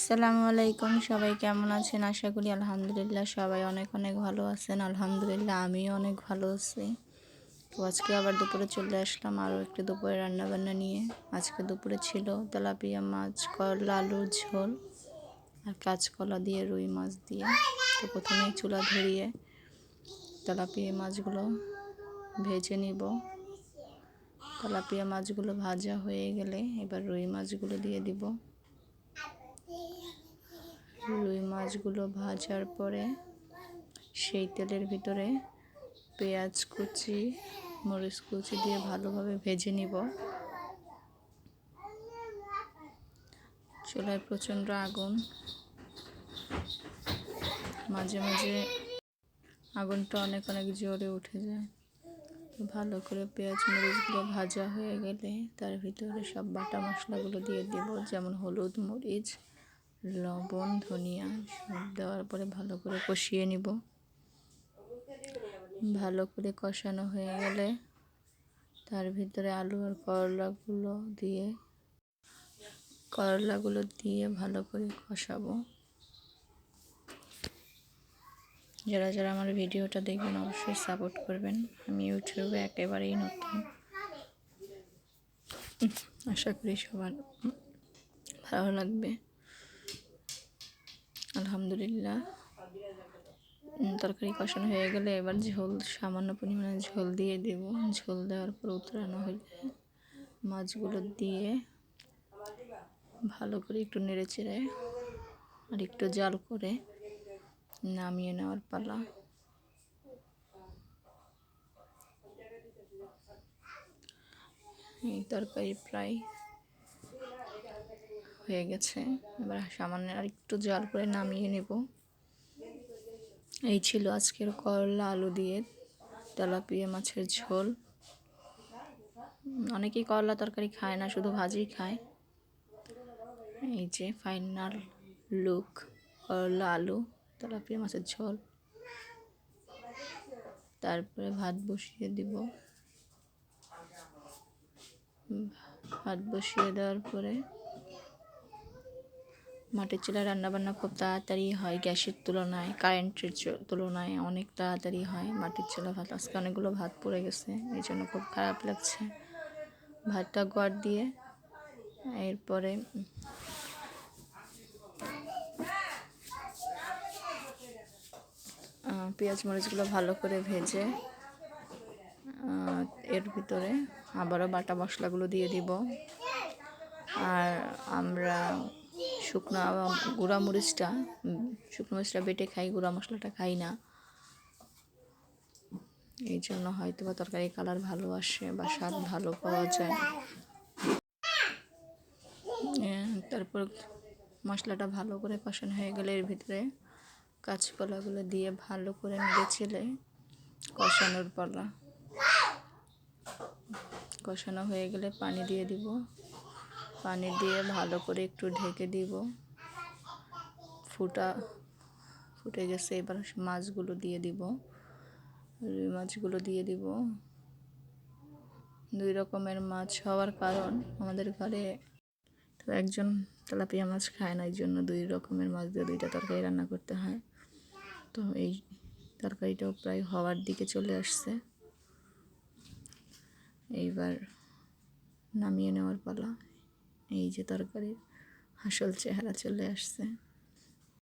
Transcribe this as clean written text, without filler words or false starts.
আসসালামু আলাইকুম, সবাই কেমন আছেন? আশা করি আলহামদুলিল্লাহ সবাই অনেক অনেক ভালো আছেন। আলহামদুলিল্লাহ আমিও অনেক ভালো আছি। তো আজকে আবার দুপুরে চলে আসলাম আরও একটু দুপুরে রান্নাবান্না নিয়ে। আজকে দুপুরে ছিল তেলাপিয়া মাছ, করলা আলুর ঝোল আর কাঁচকলা দিয়ে রুই মাছ দিয়ে। তো প্রথমেই চুলা ধরিয়ে তেলাপিয়া মাছগুলো ভেজে নিব। তেলাপিয়া মাছগুলো ভাজা হয়ে গেলে এবার রুই মাছগুলো দিয়ে দিব। রুই মাছগুলো ভাজার পরে সেই তেলের ভিতরে পেঁয়াজ কুচি, মরিচ কুচি দিয়ে ভালোভাবে ভেজে নিব। চুলায় প্রচণ্ড আগুন, মাঝে মাঝে আগুনটা অনেক অনেক জোরে উঠে যায়। ভালো করে পেঁয়াজ মরিচগুলো ভাজা হয়ে গেলে তার ভিতরে সব বাটা মশলাগুলো দিয়ে দেব, যেমন হলুদ, মরিচ, লবণ, ধনিয়া সব দেওয়ার পরে ভালো করে কষিয়ে নিব। ভালো করে কষানো হয়ে গেলে তার ভিতরে আলু আর করলাগুলো দিয়ে ভালো করে কষাবো। যারা যারা আমার ভিডিওটা দেখবেন অবশ্যই সাপোর্ট করবেন। আমি ইউটিউবে একেবারেই নতুন, আশা করি সবার ভালো লাগবে। আলহামদুলিল্লাহ তরকারি কষানো হয়ে গেলে এবার ঝোল, সামান্য পরিমাণে ঝোল দিয়ে দেব। ঝোল দেওয়ার পর উতরানো হলে মাছগুলো দিয়ে ভালো করে একটু নেড়ে চেড়ে আর একটু জাল করে নামিয়ে নেওয়ার পালা। এই তরকারি প্রায় হয়ে গেছে, এবার সামান্য আর একটু জাল করে নামিয়ে নেব। এই ছিল আজকের করলা আলু দিয়ে তেলাপিয়া মাছের ঝোল। অনেকেই করলা তরকারি খায় না, শুধু ভাজি খায়। এই যে ফাইনাল লুক, করলা আলু তেলাপিয়া মাছের ঝোল। তারপরে ভাত বসিয়ে দিব। ভাত বসিয়ে দেওয়ার পরে মাটির চুলায় রান্নাবান্না খুব তাড়াতাড়ি হয়, গ্যাসের তুলনায়, কারেন্টের তুলনায় অনেক তাড়াতাড়ি হয় মাটির চুলা ভাত। আজকে অনেকগুলো ভাত পড়ে গেছে, এই জন্য খুব খারাপ লাগছে। ভাতটা গড় দিয়ে এরপরে পেঁয়াজ মরিচগুলো ভালো করে ভেজে এর ভিতরে আবারও বাটা মশলাগুলো দিয়ে দিব। আর আমরা শুকনো মরিচটা বেটে খাই, গুঁড়া মশলাটা খাই না। এই জন্য হয়তো বা তরকারি কালার ভালো আসে বা স্বাদ ভালো পাওয়া যায়। তারপর মশলাটা ভালো করে কষানো হয়ে গেলে এর ভিতরে কাঁচকলাগুলো দিয়ে ভালো করে নেড়েচেড়ে কষানোর পালা। কষানো হয়ে গেলে পানি দিয়ে দিব। পানি দিয়ে ভালো করে একটু ঢেকে দিব। ফুটে গেছে, এবার মাছগুলো দিয়ে দিব। রুই মাছগুলো দিয়ে দিব। 2 রকমের মাছ হওয়ার কারণ আমাদের ঘরে তো একজন তেলাপিয়া মাছ খায় না, এই জন্য 2 রকমের মাছ দিয়ে 2টা তরকারি রান্না করতে হয়। তো এই তরকারিটাও প্রায় হওয়ার দিকে চলে আসছে, এইবার নামিয়ে নেওয়ার পালা। এই যে তরকারির আসল চেহারা চলে আসছে।